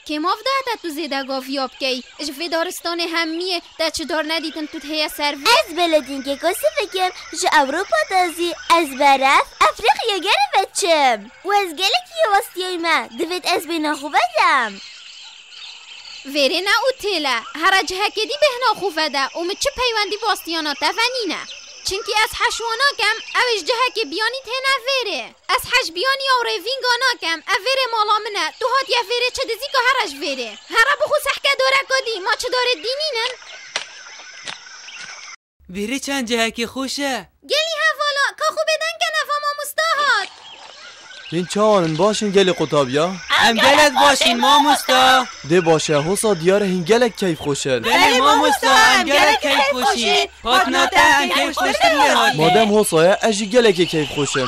که مافده تا تو زیده گافیاب کی اش فی دارستان همیه تا چه دار ندیتن تو تهیه سروی از بلدین که کسی بکم جو اروپا دازی از برف افریقیا گره بچم و از گلکی واسطیای من دوید از بینا خوبدم ویره نه اوتیله هر جهه که دی بهنا خوبده اومد چه پیوندی باستیانا تفنینه چنکی از حشوانا کم اوش جهه که بیانی تنه ویره از حش بیانی او روینگانا کم اویره مالا منه تو هات یه ویره چه دزی که هرش ویره هر بخو سحکه داره کدی ما چه داره دینینن ویره چند جهه که خوشه گلی حوالا که خوب بدن که نفاما مستاهات این چانن باشین گل قطابیا ام گلت باشین ما مستا ده باشه حسا دیار هنگلک کیف خوشن بله ما مستا ام گلت کیف خوشی پاتناتا ام کیف خوشتر لحاده مادم حسایه اجی گلک کیف خوشن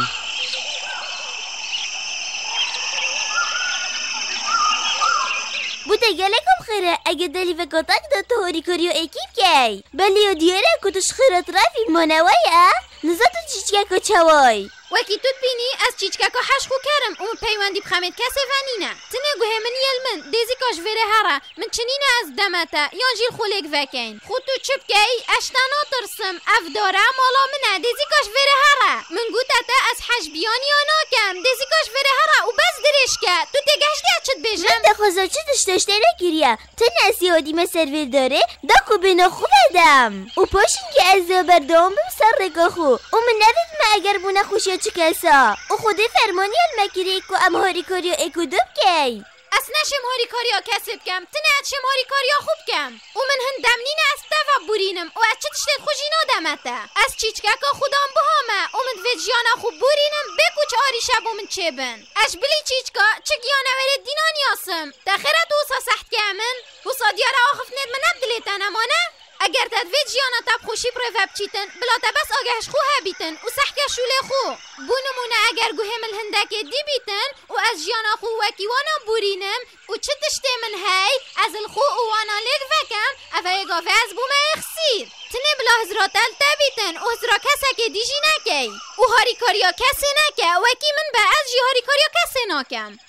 بوده گلکم خیره اگه دلی و کتاک دا تو هاری کاریو اکیب کی بلی و دیاره کتوش خیرت رفی منوایه نزا تو چیچکا چوای وکی توت بینی از چیچکا حش خو کرم اون پیوندی بخمید کسی ونینه تنه گوه من یلمن دیزی کاش وره هره من چنینه از دمته یا جیل خولک وکین خود تو چپ گی اشتنا ترسم افداره مالا منه دیزی کاش وره هره من گوته از حش بیانی آنا کم دیزی کاش وره هره و بس درش که تو تگشتی اچت بیجم من دخوزا چی دشتشته نگیریم تنه از یادی سرور داره داکو بنا خوبدم و پاشین که از بردام بم سر رگا خو و من نوید ما اگر بونه خوشی چه کسا و خود فرمانی المکیری کو ام هاری کاریا اکو دوب کی از نشم هاری کاریا کسب کم تنه از شم هاری کاریا خوب کم و من هندمنین از تفا بورینم و از چه تشتت خوشی نادمته از چیچکا خودم بهامه و من ویجیانا خوب بورینم بکوچ آری شب و من چه بن اش بلی چیچکا چه گیانه وره دینان یاسم تخیرت وصا سخت کمن وصا دیاره آخف ند من ابدلیتن امانه اگر تدوید جیانا تب خوشی پروفب چیتن بلا تبس آگهش خو هبیتن و سحکه شوله خو بونمونه اگر گوهم الهندکه دی بیتن و از جیانا خو وکی وانا بورینم و چه تشته من هی از الخو و وانا لید وکم اوه گاوه از بومه اخسیر تنه بلا هزرا تل تبیتن و هزرا کسا که دیجی نکی و هاری کاریا کسی نکه وکی من به از جی هاری کاریا کسی ناکم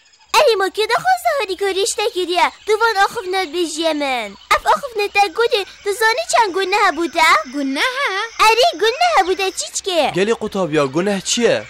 اری ما که دخواسته هاری کاریش تکیریه دوان آخف ند بیجیه من اف آخف ند تگوده تو زانی چند گنه بوده؟ گنه اری گنه بوده چیچکه گلی قطابیا گنه چیه؟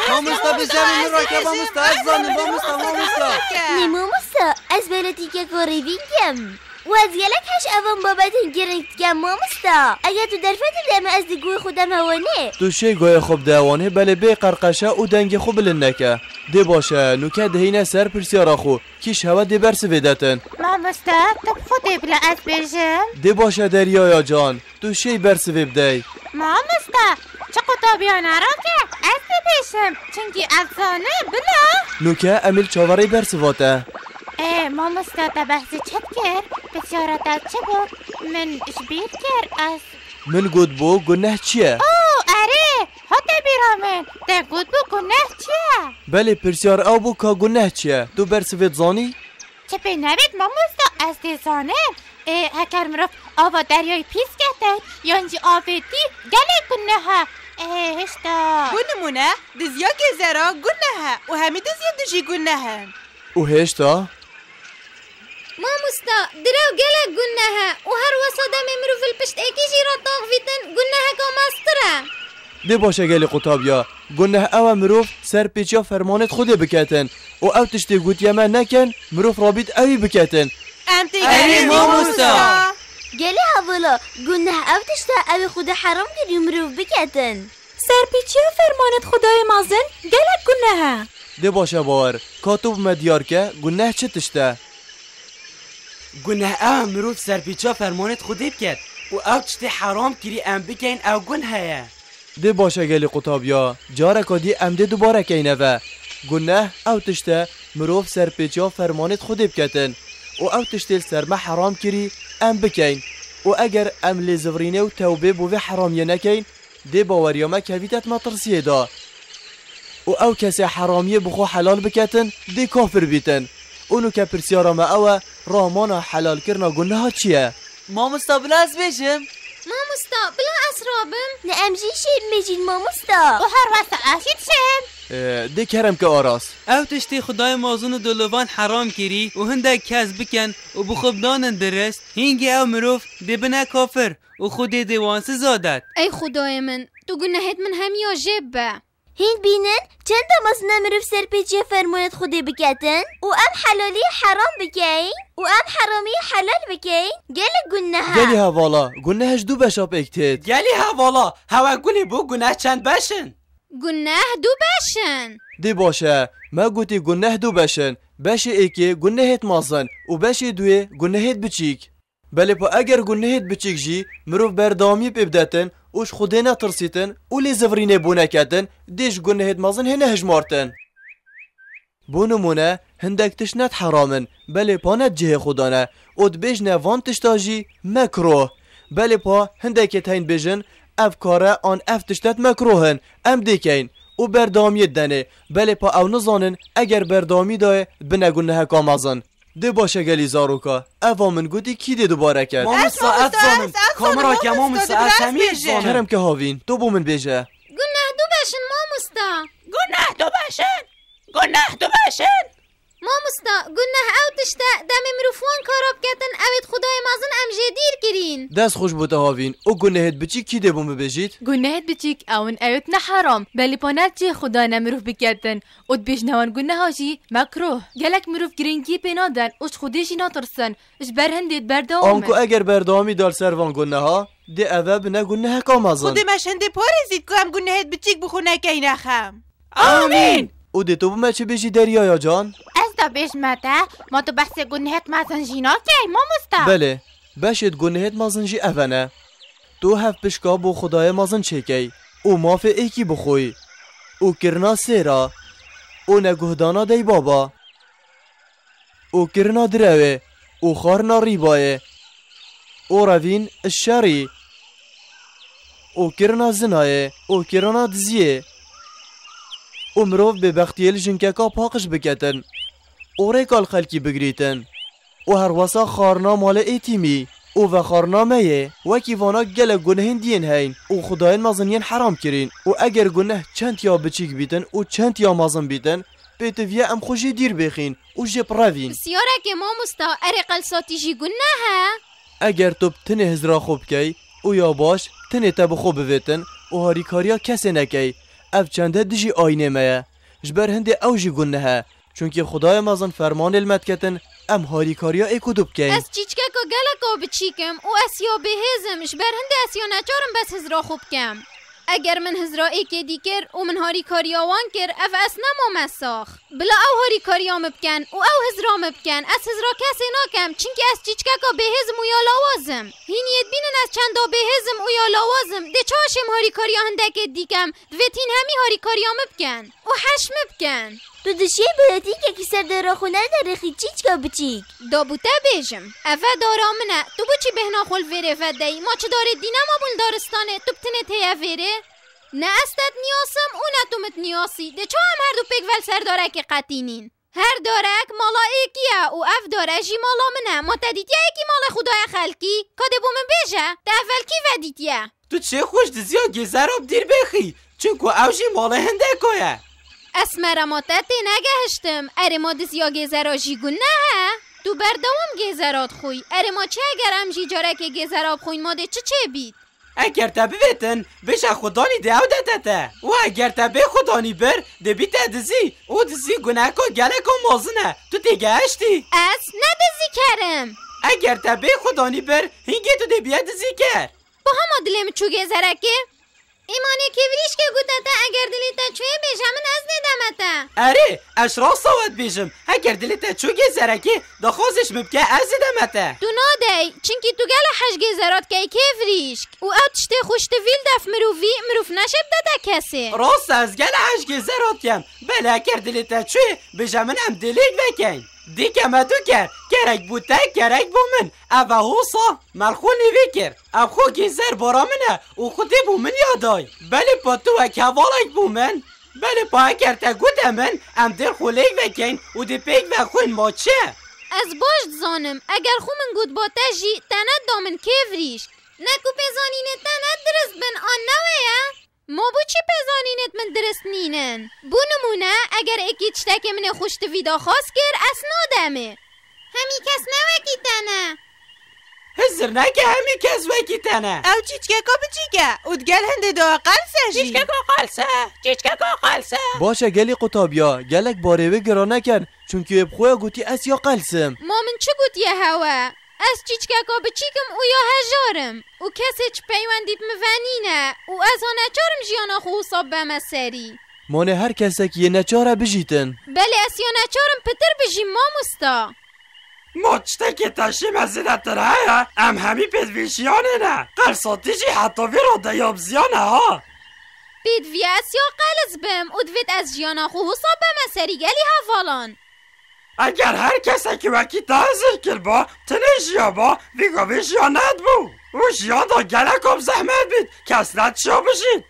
ما مستا بزمین را که با مستا از زانم با مستا ما مستا نیمو مستا از بلدی که کاری وینگم و از گلک هش اوان بابت گرنگ گم ما مستا اگر تو در فتر دم از دیگوی خودم هوانه تو شی گوی خوب دوانه بله بی قرقشه و دنگ خوب لنکه ده باشه نوکه دهینه سر پرسیارا خو کیش هوا ده برس ویدتن ما مستا تو خودی بلا از بیجم ده باشه دریایا جان تو شی برس ویبدی ما مستا چه قطابیان را که از بیشم چنگی از زانه بلا نوکه امیل چاوری برس واته ما مستا تا بحثی چت کرد بسیارت از چه بود من اشبیر کرد از من گود بو گنه چیه؟ او اره حتی بیرامن ده گود بو گنه چیه؟ بله پرسیار او بو که گنه چیه؟ تو برس وید زانی؟ چه پی نوید ما مستا از دی زانم هکر مروف آوا دریای پیس کتن یانجی آویدی گله گنه ها هشتا بونمونه دزیا که زرا گنه ها و همه دزیا دجی گنه ها او هشتا؟ ما مستا درو گله گنه و هر وسط مروف الپشت ایکی جیرا تاغویتن گنه که ماستره ده باشه گلی قطابیا گنه او مروف سر پیچیا فرمانت خوده بکتن و او تشتی گوتیا من نکن مروف رابید اوی بکتن اری ما مستا گلی حوالا گنه او تشتا اوی خود حرام کری مروف بکتن سرپیچی فرمانت خدای مازن گلک گنه ها ده باشه باور کاتوب مدیار که گنه چه تشته؟ گنه او مروف سرپیچا فرمانت خودی بکد و او تشتی حرام کری ام بکین او گنه ده باشه گلی قطابیا جاره کدی امده دوباره کینه و گنه او تشته مروف سرپیچا فرمانت خودی بکتن و او تشتیل سرمه حرام کری ام بکین و اگر ام لزورینه و توبه بوی حرامیه نکین ده باوریامه کویتت مطرسیه دا و او کسی حرامیه بخو حلال بکتن ده کافر بیتن اونو که پرسیارا ما اوه رامانا حلال کرنا گنه ها چیه؟ ما مستا بلا از بیشم مامۆستا بڵێ ئەسرابم. نه ئەمژی شێ مێژین مامۆستا. و هەر وەسە ئاشید شێم. دی کرم که آراس او تشتی خدای مازون دولوان حرام کری و هندک کس بکن و بخوبدانن درست هینگی او مروف دی بنا کافر و خودی دیوانس زادت. ای خدای من تو گناهت من همیا جبه. هین بینن چند مازنه مروف سرپیچی فرمانت خودی بکتن و ام حلالی حرام بکین و ام حرامی حلال بکین گل گناه گلی هوالا گناهش دو بشاب اکتید گلی هوالا هوا گلی بو گناه چند بشن. گناه دو بشن. دی باشه ما گوتی گناه دو بشن بشه ایکی گناهت مازن و بشه دوی گناهت بچیک بله پا اگر گناهت بچیک جی مروف بردامی ببدتن اوش خوده نترسیتن و لی زفرینه بونه کتن دیش گناهت مازن هنه هجمارتن بونمونه هندک تشنت حرامن بله پا نت جه خودانه اد بجنه وان تشتاجی مکروه بله پا هندکت هین بجن افکاره آن افتشتت مکروهن ام دیکین او بردامی دنه بله پا او نزانن اگر بردامی دای بنگون نه کامازن ده باشه گلی زاروکا اوا من گوتی کی ده دوباره کرد مامۆستا ئەت زانم کامەڕا کە مامۆستا ئەت هەمیە زانم. کرم که هاوین تو بو من بیجه گناه دو بشن مامۆستا. گناه دو باشن گناه دو باشن مامۆستا گناه او تشته دمی مروفوان کاراب کتن اوید خدای مازن امجه دیر گرین. دست خوش بوده هاوین او گناهت بچی کی ده بو من بیجید گناهت بچیک اون اوت نه حرام بلی پانت جه خدا نمروف بکردن اد بیشنوان گناه هاشی مکروه گلک مروف گرینگی پینادن اوش خودشی ناترسن اش برهندید برداومن آنکو اگر بردامی دار سروان گناه ها ده اوه بنه گناه کامازن خودی مشنده پارزید که هم گناهت بچیک بخونه که نخم. آمین. او ده تو بو من چه بیجی دریایا جان از دا بشمته ما تو بحث گناهت مازن جینا کی مامۆستا. بله بشید گناهت مازن جی اوه تو هف پشکا بو خدای مازن چکی او مافه ایکی بخوی او کرنا سیرا او نگهدانا دی بابا او کرنا دروه او خارنا ریبایه او روین الشری او کرنا زنایه او کرنا دزیه او مروف به بختیل جنککا پاقش بکتن او ریکال خلکی بگریتن او هر واسا خارنا مال ایتیمی او و خارنامه وکی وانا گل گناهین دین هین او خداین مازنین حرام کرین او اگر گناه چند یا بچیک بیتن او چند یا مازن بیتن بیتویه ام خوشی دیر بخین او جب روین سیاره که مامۆستا اری قلساتی جی گناه اگر تو تنه هزرا خوب کی او یا باش تنه تب خوب بیتن او هاری کاریا کسی نکی اف چنده دجی آینه مه جبر هنده او جی گناه چونکه خدای مازن فرمان المت کتن ام هاری کاریا ایکو دوب کن از چیچکه که گلکا بچیکم و اسیا بهزمش بر هنده اسیا نچارم بس هزرا خوب کم اگر من هزرا ایکی دی کر و من هاری کاریا وان کر اف اس نمو مساخ بلا او هاری کاریا مبکن و او هزرا مبکن از هزرا کسی ناکم چینکه از چیچکه که بهزم و یا لاوازم هینیت بینن از چندا بهزم و یا لاوازم ده چاشم هاری کاریا هندک دیکم دویتین همی هاری کاریا مبکن و حش مبکن تو دشی بایدی که کسر دارا خونه نرخی چیچکا بچیک دا بوته بیجم اوه دارا منه تو بچی بهنا خول ویره فدهی ما چه داره دینه ما بول دارستانه تو بتنه تیه ویره نه استت نیاسم او نه تو مت نیاسی ده چه هم هر دو پیک ول سر داره که قطینین هر دارک مالا ایکیه او اف داره جی مالا منه ما تدیتیه ایکی مال خدای خلکی کده بومن بیجه ده اول کی ودیتیه تو چه خوش دزیا گذراب دیر بخی چونکو اوشی مال هنده کویه اسمره ما تتی نگهشتم اره ما دزیا گذرا جی گناه تو بردوام گذرات خوی اره ما چه اگر ام جی جاره که گذراب خوین ما ده چه بید اگر تا بیتن بشه خدانی ده او دتته و اگر تا بی خدانی بر ده بیت دزی او دزی گناه که گله که مازنه تو تگهشتی از ندزی کرم اگر تا بی خدانی بر هنگی تو ده بیت دزی کر با هم دلم چو گذرکه ایمانی که وریش که گوتته اگر دلیتا چوی بیشمن از ندمته اره اشراف سواد بیشم اگر دلیتا چو گذرکه دا خوزش مبکه از دمته تو نادی چنکی تو گل حش گذرات که وریش او اتشته خوشت ویل دف مروف نشب داده کسی راست از گل حش گذرات کم بله اگر دلیتا چوی بیشمن هم دلیت بکن دیگه ما تو کرد کرک بوده کرک بومن اوه حوصا مرخو نوی کرد او خو گیزر بارا منه او خودی بومن یادای بله پا تو اکه والک بومن بله پا اگر تا گوده من ام در خولیک وکن او دی پیک وکن ما چه از باش زانم اگر خو من گود با تجی تنت دامن که وریش نکو پیزانینت ند درست بن آن نویه؟ ما بو چی پیزانینت من درست نینن؟ بو نمونه اگر اکی چتک من خوشت ویدا خواست گر اسنادمه همی کس نوکی تنه هزر نکه همی کس وکی تنه او چیچکه کا بچیکه ودگل هنده دا قلسه جی چیچکه کا قلسه باشه گلی قطابیا گلک باره گرا نکن چونکه بخویا گوتی اس یا قلسم ما من چه گوتیه هوا؟ از چیچککا بچیکم او یا هجارم و کسی چه پیوندید مونینه و از ها نچارم جیانا خو حساب بمسری مانه هر کسی که یه نچاره بجیتن بله از یا نچارم پتر بجیم ما مستا ما چتک تشیم از زیدتره ام همی پیدویشیانه نه قلصاتی جی حتی وی را دیاب زیانه ها پیدوی از یا قلز بم و دوید از جیانا خو حساب بمسری گلی حوالان اگر هر کسی که وکی تحضیر کر با تنشیا با ویگاویشیا ند بو و شیان دا گلکم زحمت بید کس ند شا بشید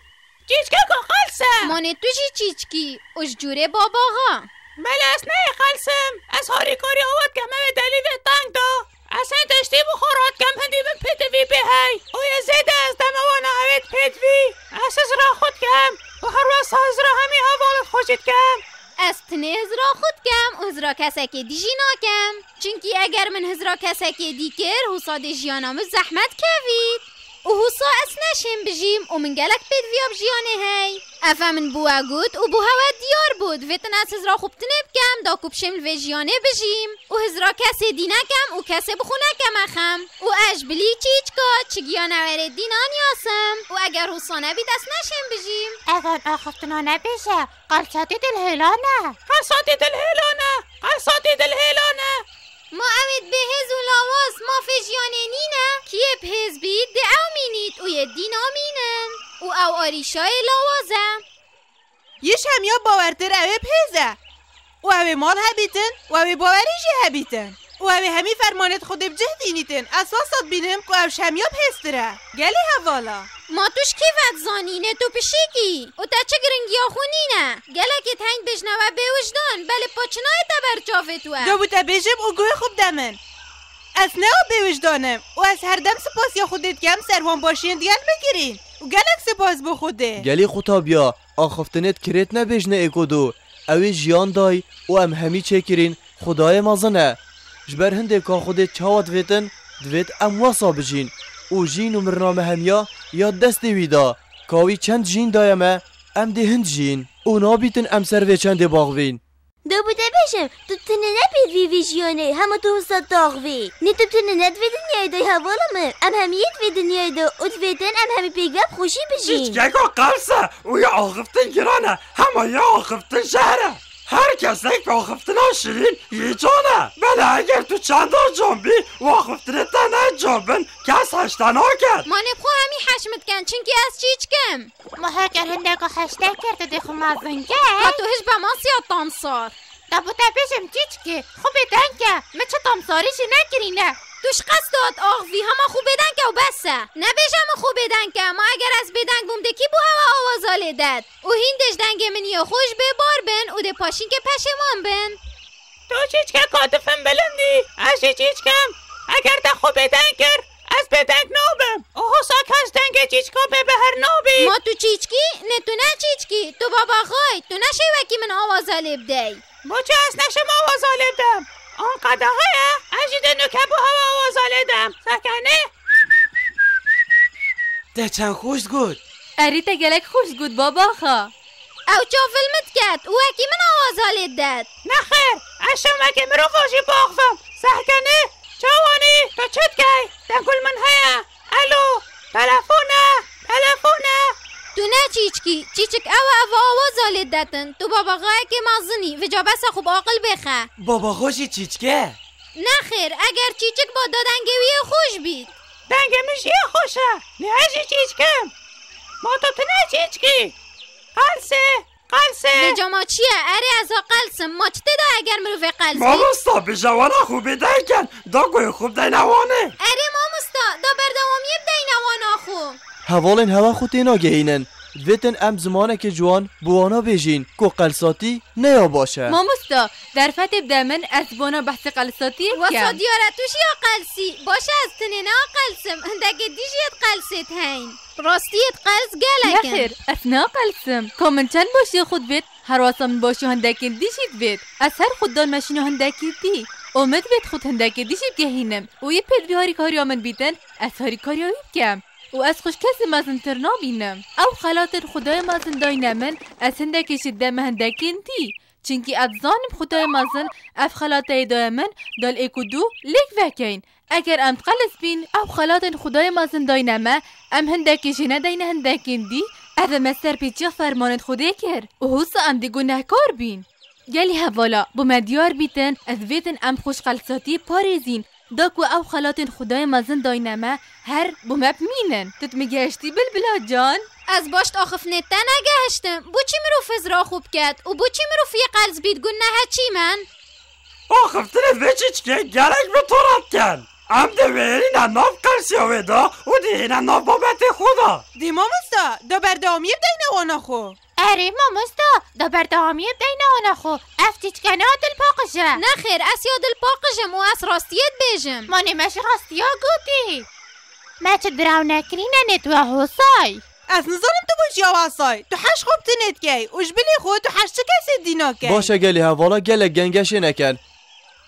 چیچکه کا قلسه مانه تو جی چیچکی اش جوره باباها بله از نه قلسم از هاری کاری آواد که همه دلیل تنگ دا اصلا داشتی بخورات کم هندی من پیدوی به هی او یه زیده از دموانه هوید پیدوی اساس را خود کم و هر وقت از را همی حوالت خوشید کم از تنه هزرا خود کم و هزرا کسکی دی جینا کم چونکی اگر من هزرا کسکی دی کر حسا دی جیانامو زحمت کوید و حسا اس نشیم بجیم و من گلک پید ویاب جیانه هی افا من بوا گود و بو هوا دیار بود ویتن از هزرا خوب تنب کم دا کوب شمل وی جیانه بجیم و هزرا کسی دی نکم و کسی بخونه کم اخم و اش بلی چیچکا چگیانه وره دینان یاسم و اگر حسا نبید اس نشیم بجیم اگر آخفتنا نبیشه قلصاتی دل هلانه قلصاتی دل هلانه قلصاتی دل هلانه ما اوید به هز و لاواز ما فجیانه نینه کیه بهز بید ده او مینید و یه دینا مینن و او آریشای لاوازه یش همیا باورتر اوه پیزه و اوه مال هبیتن و اوه باوریجی هبیتن و اوه همی فرمانت خود بجه دینیتن اساسات بینم که اوش همیا پیستره گلی حوالا ما توش کی وقت زانینه تو پشیکی و تا چه گرنگی خونینه گلکت هنگ بجنوه به وجدان بله پاچنای تبر چافه توه دو بوتا بجم و گوه خوب دمن از نه به وجدانم و از هر دم سپاس یا خودت گم سروان باشین دیگل بگیرین و گلک سپاس بخوده گلی خطابیا آخفتنت کرت نبیجنه اکودو اوی جیان دای و ام همی چه کرین خدای مازنه جبر هنده که خودت چاوت ویتن دوید ام واسا بجین او جین و مرنامه همیا یا دست ویدا کاوی چند جین دایمه ام ده هند جین او نابیتن ام سر و چند باغوین دو بوده بشم تو تنه نپید وی ویژیانه همه تو حساد داغوی نی تو تنه ند وی دنیای دای حوالمه ام همیت وی دنیای دا ادویتن ام همی پیگوب خوشی بجین چیچکه که قلصه و یا آخفتن گرانه همه یا آخفتن شهره هر کس یک به آخفتن شیرین یه جانه بله اگر تو چند جنبی و آخفتن تنه جنبن کس هشتنا کرد ما نبخو همی حشمت کن چونکی از چیچکم ما هکر هنده که خشته کرده دی خو مازنگه ما تو هش به ما سیاد تامسار دا بوده بشم چیچکی خوبی دنگه من چه تامساریشی نگرینه توش قصد داد آغوی همه خوب بدن که و بسه نبیشم خوب بدن که ما اگر از بدنگ بومده کی بو هوا آوازاله داد و هیندش دنگ منی خوش به بار بن و ده پاشین که پشمان بن تو چیچکه کاتفم بلندی اشی چیچکم اگر ده خوب بدن کر از بدنگ نوبم او حسا کس دنگ چیچکا به هر نوبی ما تو چیچکی نه تو نه چیچکی تو بابا خواهی تو نشه وکی من آوازاله بدهی ما چه از نشم آوازاله بدم آن قده های اجید نوکه بو هوا آوازاله دم سکنه ده چند خوش گود اریتا گلک خوش گود بابا خوا او چا فیلمت کرد او اکی من آوازاله داد نخیر اشم اکی مرو فاشی باقفم سکنه چوانی تو چت گی دنگل من هیا الو تلفونه تو نه چیچک او آوازاله دادن تو بابا خواهی که مازنی و جا بسا خوب عاقل بخه بابا خوشی چیچکه نخیر اگر چیچک با دادنگوی خوش بید دنگه میشی خوشه نه اشی چیچکم ما تو نه چیچکی قلسه به جاما چیه؟ اره ازا قلسم ما چه دا اگر مروفه قلسی؟ ما مستا به جوانه خوبی دنگن دا گوی خوب دی نوانه اره ما مستا دا بردوامی بدی نوانا خو هوالن هوا خود اینا گهینن دویتن ام زمانه که جوان بوانا بیجین که قلساتی نیا باشه. ماموستا در فتب دمن از بانا بحث قلساتی واسا کم. دیاره توش یا قلسی باشه از تنینا قلسم هندک دیجیت قلسیت هین راستیت قلس گلکن نخیر اثنا قلسم کامن چند باشی خود بید هر واسم باشی هندکن دیشید بید از هر خود دان مشینو هندکی دی اومد بید خود هندکی دیشید گهینم و یه پدوی هاری کاری آمن بیتن از هاری کاری آمن کم و از خوش کسی مازن ترنا بینم او خلات خدای مازن داینمن از هندکی شده مهندکین دی چنکی از زانم خدای مازن اف خلاتای دایمن دال ایکو دو لیک وکین اگر ام تقلس بین او خلات خدای مازن داینمه ام هندکی جنه داین هندکین دی اوه مستر پیچیا فرمانت خوده کر و حوصا ام دی گناه کار بین گلی هوالا با مدیار بیتن از ویتن ام خوش قلساتی پاریزین داکو او خلات خدای مازن داینمه هر بومب مینن تت میگشتی بلبلا جان از باشت آخف نته نگهشتم بو چی مروف از را خوب کرد و بو چی مروف یه قلز بید گناه چی من آخف تنه وچیچ که گلک به طورت کن ام دویرین ناف قلسی ویدا و دیهین ناف بابت خدا دی مامستا دا بردامیر دین وانا خو اره مامستا دا بردامیر دین آنا خو افتیچ کنه دل پاقشه نخیر از یا دل پاقشم و از راستیت بیجم ما نمش راستیا گوتی ما چه دراو نکرینه نتوه حسای از نظرم تو باشی آواسای تو حش خوب تنت کی اوش بلی خود تو حش چه کسی دینا کی باشه گلی هوالا گلک گنگشه نکن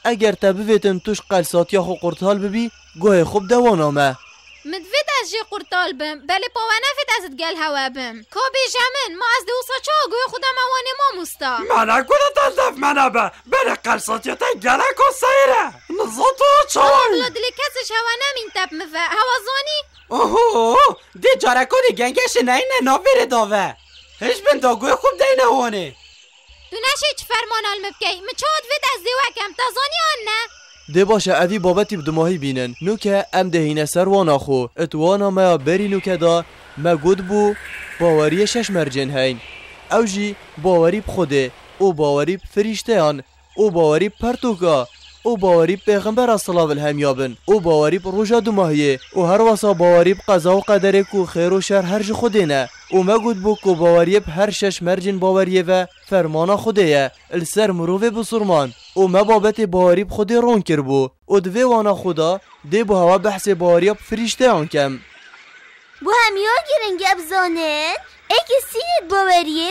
اگر تبویتن توش قلساتی خو قرطال ببی گوه خوب دوانامه مدفت از جی قرطال بم بله پاوانه فت ازت گل هوا بم کا بیجمن ما از دوسا چا گوه خودم اوانه ما مستا منه کنه تلدف منه به بله قلساتی تا گلک و سیره نزاتو چای اولا دلی کسش هوا نمین تب مفه هوا زانی اوه دی جارکو دی گنگش نه نابیره داوه هیچ بین داگوه خوب دینه وانه تو نشه چه فرمان علم بکی مچاد وید از دیوکم تازانی آن نه ده باشه اوی بابتی بدماهی بینن نو که ام دهینه سر وانا خو اتوانا ما بری نو که دا ما گود بو باوری شش مرجن هین او جی باوری بخوده او باوری بفریشتهان او باوری پرتوکا او باوری پیغمبر اصلاو الهمیابن او باوری بروژا دماهیه او هر واسا باوری بقضا و قدره کو خیر و شر هرج خوده نه او ما گود بو کو باوری هر شش مرجن باوریه و فرمانا خوده یه السر مروه بسرمان او ما بابت باوری بخوده رون کر بو او دوی وانا خدا دی بو هوا بحث باوری بفریشته آن کم بو همیا گرنگ ابزانن اگه سینت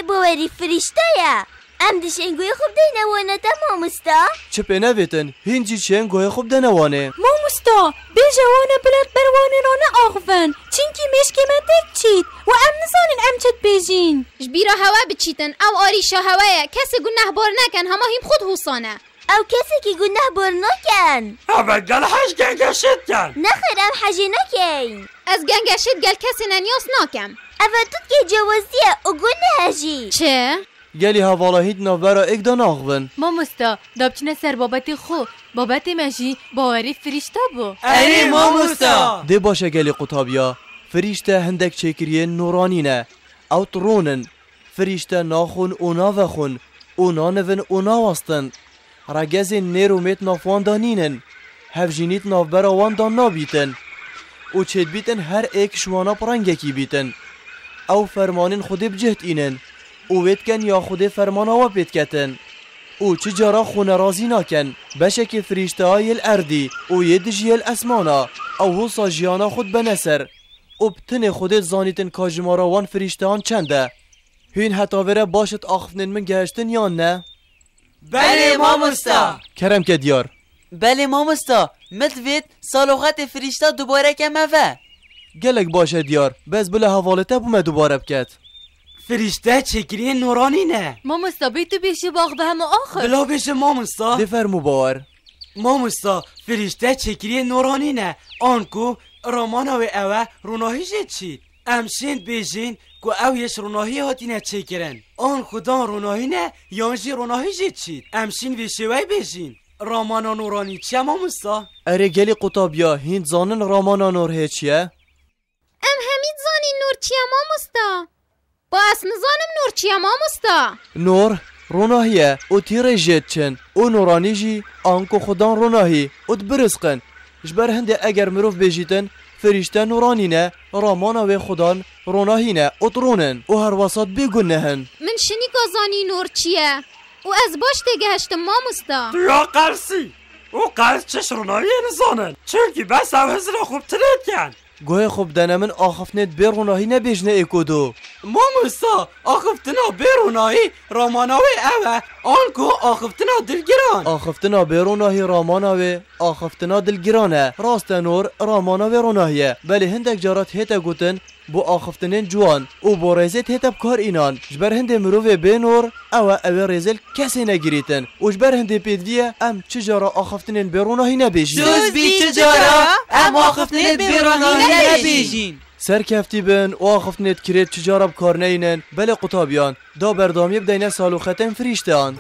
باوری فریشته یه ام دشنگوی خوب دینه وانه تا مامستا چه پنویتن هنجی چنگوی خوب دنوانه ماموستا به جوانه بلد بروانه رانه آخفن چینکی مشکی من تک چید و ام نزانین ام چد بیجین جبیرا هوا بچیتن او آریشا هوایه کسی گناه بار نکن همه هیم خود حسانه او کسی که گناه بار نکن اما گل هش گنگشت کن نخیر ام حجی نکن از گنگشید گل کسی ننیاس ناکم اول توت که جوازیه او گناه هجی چه؟ گلی هوالا هیت نوبرا اک دا ناغون ماموستا دابچنه سر بابت خو بابت مجی باوری فریشتا بو اری ماموستا ده باشه گلی قطابیا فریشته هندک چکریه نورانینه او ترونن فریشته ناخون او ناوخون او نانون او ناواستن رگز نیرومیت نافوان دانینن هفجینیت نافبرا وان دان نابیتن او چید بیتن هر ایک شوانا پرنگه کی بیتن او فرمانین خودی بجهت اینن او وید کن یا خود فرمانا و پید کتن او چه جارا خونه رازی ناکن بشه که فریشته های الاردی او یدجی الاسمانا او حوصا جیانا خود بنسر او بتن خود زانیتن کاجمارا وان فریشته هان چنده هین حتا وره باشت آخفنن من گهشتن یا نه؟ بله ماموستا کرم که دیار بله ماموستا متوید سالوغت فریشته دوباره کمه و گلک باشه دیار بس بله حوالته بومه دوباره بکت فریشته چکریه نورانینه ماموستا بیتو بیشی باغ به همه آخر بلا بشه ماموستا دفرمو باور ماموستا فریشته چکریه نورانینه آنکو رامانا و اوه روناهی جد چید امشین بیجین که او یش روناهی هاتینه چکرن آن خدا روناهی نه یانجی روناهی جد چید امشین ویشوی بیجین رامانا نورانی چیه ماموستا؟ اره گلی قطابیا هین زانن رامانا نور چیه؟ ام همید زانی نور چیه ماموستا؟ با اصل نزانم نور چیه ماموستا؟ نور روناهیه او تیره جد چن او نورانی جی آنکو خدان روناهی او دبرزقن جبر هنده اگر مروف بیجیتن فریشته نورانینه رامانا و خودان روناهینه اطرونن و هر وسط بگونهن. من شنی گازانی نور چیه؟ و از باش تگهشتم ماموستا. یا قرسی او قرس چش روناهی نزانن چونکی بس او هزر خوب تلید کن. گوه خوب دنه من آخفتنت بروناهی نبیجنه اکودو. ماموستا آخفتنا بروناهی راماناوی اوه آنکو آخفتنا دلگران. آخفتنا بروناهی راماناوی آخفتنا دلگرانه راست نور راماناوی روناهیه بله هندک جارات هیتا گوتن بو آخفتنین جوان او بو ریزت هیتا بکار اینان جبر هنده مروفه بینور اوه ریزل کسی نگیریتن و جبر هنده پیدویه ام چجارا آخفتنین بروناهی نبیجین جز بی چجارا ام آخفتنین بروناهی نبیجین سرکفتی بن و آخفتنیت کرید چجارا بکار نینن بله قطابیان دا بردامی بدینه سالوختن فریشتان